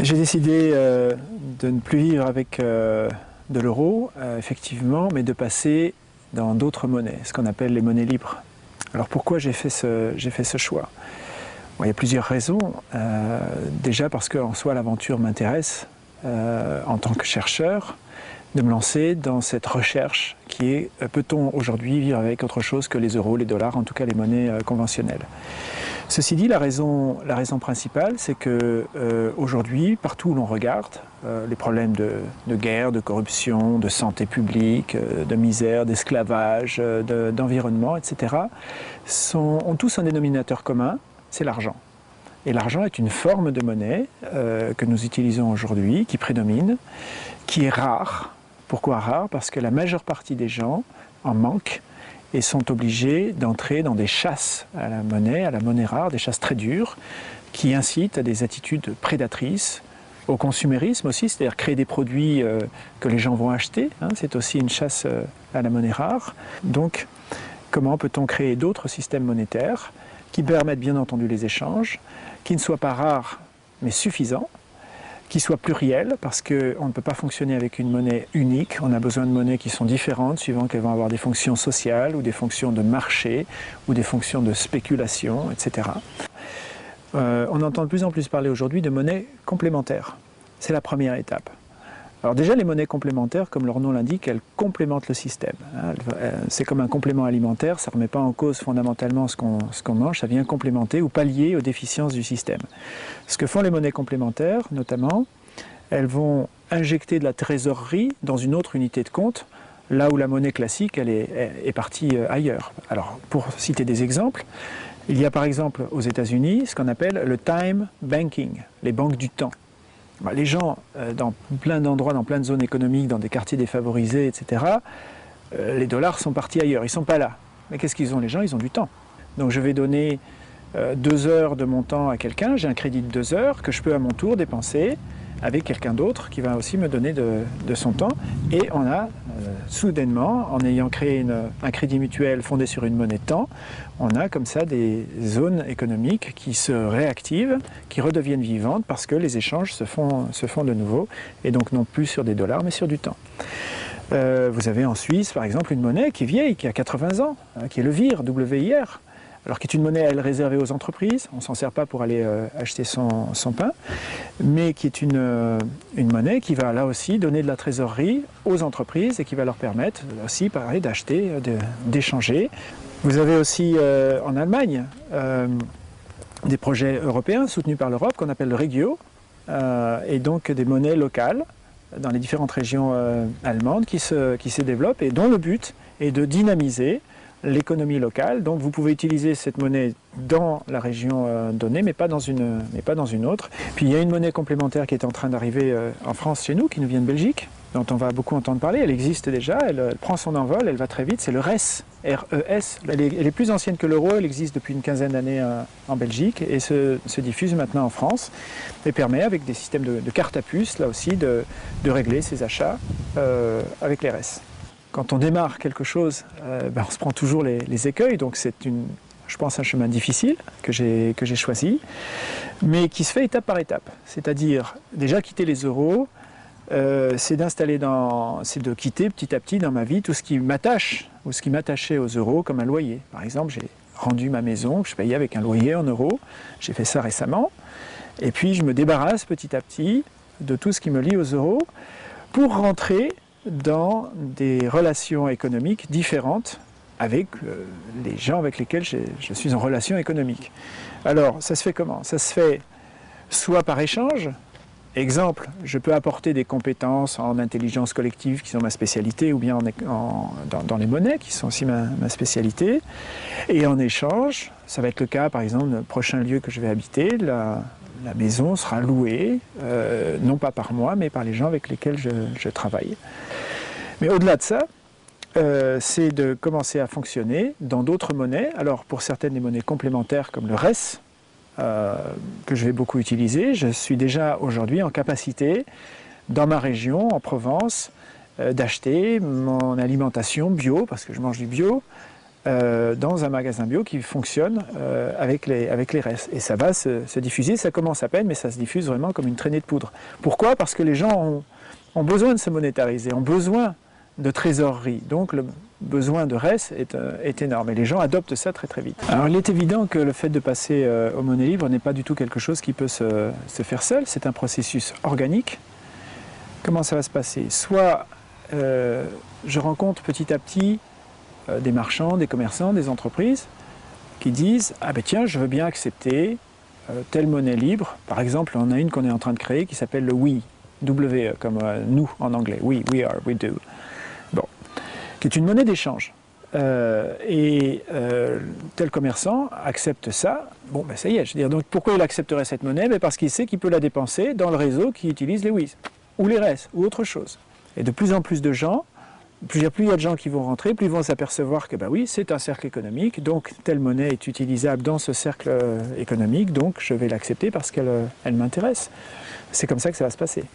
J'ai décidé de ne plus vivre avec de l'euro, effectivement, mais de passer dans d'autres monnaies, ce qu'on appelle les monnaies libres. Alors pourquoi j'ai fait ce choix? Bon, il y a plusieurs raisons. Déjà parce qu'en soi l'aventure m'intéresse en tant que chercheur, de me lancer dans cette recherche qui est peut-on aujourd'hui vivre avec autre chose que les euros, les dollars, en tout cas les monnaies conventionnelles. Ceci dit, la raison principale, c'est que aujourd'hui, partout où l'on regarde, les problèmes de guerre, de corruption, de santé publique, de misère, d'esclavage, d'environnement, etc., ont tous un dénominateur commun, c'est l'argent. Et l'argent est une forme de monnaie que nous utilisons aujourd'hui, qui prédomine, qui est rare. Pourquoi rare? Parce que la majeure partie des gens en manquent et sont obligés d'entrer dans des chasses à la monnaie rare, des chasses très dures, qui incitent à des attitudes prédatrices, au consumérisme aussi, c'est-à-dire créer des produits que les gens vont acheter, hein, c'est aussi une chasse à la monnaie rare. Donc, comment peut-on créer d'autres systèmes monétaires qui permettent bien entendu les échanges, qui ne soient pas rares mais suffisants, qui soient pluriels, parce qu'on ne peut pas fonctionner avec une monnaie unique, on a besoin de monnaies qui sont différentes, suivant qu'elles vont avoir des fonctions sociales, ou des fonctions de marché, ou des fonctions de spéculation, etc. On entend de plus en plus parler aujourd'hui de monnaies complémentaires. C'est la première étape. Alors déjà, les monnaies complémentaires, comme leur nom l'indique, elles complémentent le système. C'est comme un complément alimentaire, ça ne remet pas en cause fondamentalement ce qu'on mange, ça vient complémenter ou pallier aux déficiences du système. Ce que font les monnaies complémentaires, notamment, elles vont injecter de la trésorerie dans une autre unité de compte, là où la monnaie classique, elle est partie ailleurs. Alors, pour citer des exemples, il y a par exemple aux États-Unis ce qu'on appelle le time banking, les banques du temps. Les gens, dans plein d'endroits, dans plein de zones économiques, dans des quartiers défavorisés, etc., les dollars sont partis ailleurs, ils ne sont pas là. Mais qu'est-ce qu'ils ont les gens? Ils ont du temps. Donc je vais donner 2 heures de mon temps à quelqu'un, j'ai un crédit de 2 heures que je peux à mon tour dépenser avec quelqu'un d'autre qui va aussi me donner de son temps. Et on a soudainement, en ayant créé un crédit mutuel fondé sur une monnaie de temps, on a comme ça des zones économiques qui se réactivent, qui redeviennent vivantes parce que les échanges se font de nouveau, et donc non plus sur des dollars mais sur du temps. Vous avez en Suisse par exemple une monnaie qui est vieille, qui a 80 ans, hein, qui est le VIR, W-I-R. Alors qui est une monnaie, elle, réservée aux entreprises, on ne s'en sert pas pour aller acheter son pain, mais qui est une monnaie qui va là aussi donner de la trésorerie aux entreprises et qui va leur permettre aussi, pareil, d'acheter, d'échanger. Vous avez aussi en Allemagne des projets européens soutenus par l'Europe qu'on appelle le Regio, et donc des monnaies locales dans les différentes régions allemandes qui se développent et dont le but est de dynamiser l'économie locale. Donc vous pouvez utiliser cette monnaie dans la région donnée, mais pas dans une autre. Puis il y a une monnaie complémentaire qui est en train d'arriver en France chez nous, qui nous vient de Belgique, dont on va beaucoup entendre parler. Elle existe déjà, elle prend son envol, elle va très vite, c'est le RES, R-E-S. Elle est plus ancienne que l'euro, elle existe depuis une quinzaine d'années en Belgique et se diffuse maintenant en France et permet, avec des systèmes de cartes à puce, là aussi, de régler ses achats avec les RES. Quand on démarre quelque chose, on se prend toujours les écueils, donc c'est je pense, un chemin difficile que j'ai choisi, mais qui se fait étape par étape. C'est-à-dire, déjà quitter les euros, c'est de quitter petit à petit dans ma vie tout ce qui m'attache, ou ce qui m'attachait aux euros, comme un loyer. Par exemple, j'ai rendu ma maison que je payais avec un loyer en euros, j'ai fait ça récemment, et puis je me débarrasse petit à petit de tout ce qui me lie aux euros, pour rentrer dans des relations économiques différentes avec les gens avec lesquels je suis en relation économique. Alors, ça se fait comment? Ça se fait soit par échange. Exemple, je peux apporter des compétences en intelligence collective qui sont ma spécialité, ou bien dans les monnaies qui sont aussi ma spécialité. Et en échange, ça va être le cas par exemple, le prochain lieu que je vais habiter, la maison sera louée, non pas par moi, mais par les gens avec lesquels je travaille. Mais au-delà de ça, c'est de commencer à fonctionner dans d'autres monnaies. Alors pour certaines des monnaies complémentaires comme le RES, que je vais beaucoup utiliser, je suis déjà aujourd'hui en capacité, dans ma région, en Provence, d'acheter mon alimentation bio, parce que je mange du bio, dans un magasin bio qui fonctionne avec les restes. Et ça va se diffuser, ça commence à peine, mais ça se diffuse vraiment comme une traînée de poudre. Pourquoi? Parce que les gens ont besoin de se monétariser, ont besoin de trésorerie. Donc le besoin de restes est énorme et les gens adoptent ça très très vite. Alors il est évident que le fait de passer aux monnaies libres n'est pas du tout quelque chose qui peut se faire seul, c'est un processus organique. Comment ça va se passer? Soit je rencontre petit à petit des marchands, des commerçants, des entreprises qui disent « Ah ben tiens, je veux bien accepter telle monnaie libre ». Par exemple, on a une qu'on est en train de créer qui s'appelle le WE, W comme nous en anglais, we are, we do. Bon, qui est une monnaie d'échange. Tel commerçant accepte ça, bon ben ça y est, je veux dire, donc pourquoi il accepterait cette monnaie? Ben parce qu'il sait qu'il peut la dépenser dans le réseau qui utilise les WIS, ou les RES, ou autre chose. Et de plus en plus de gens, plus il y a de gens qui vont rentrer, plus ils vont s'apercevoir que bah oui, c'est un cercle économique, donc telle monnaie est utilisable dans ce cercle économique, donc je vais l'accepter parce qu'elle m'intéresse. C'est comme ça que ça va se passer.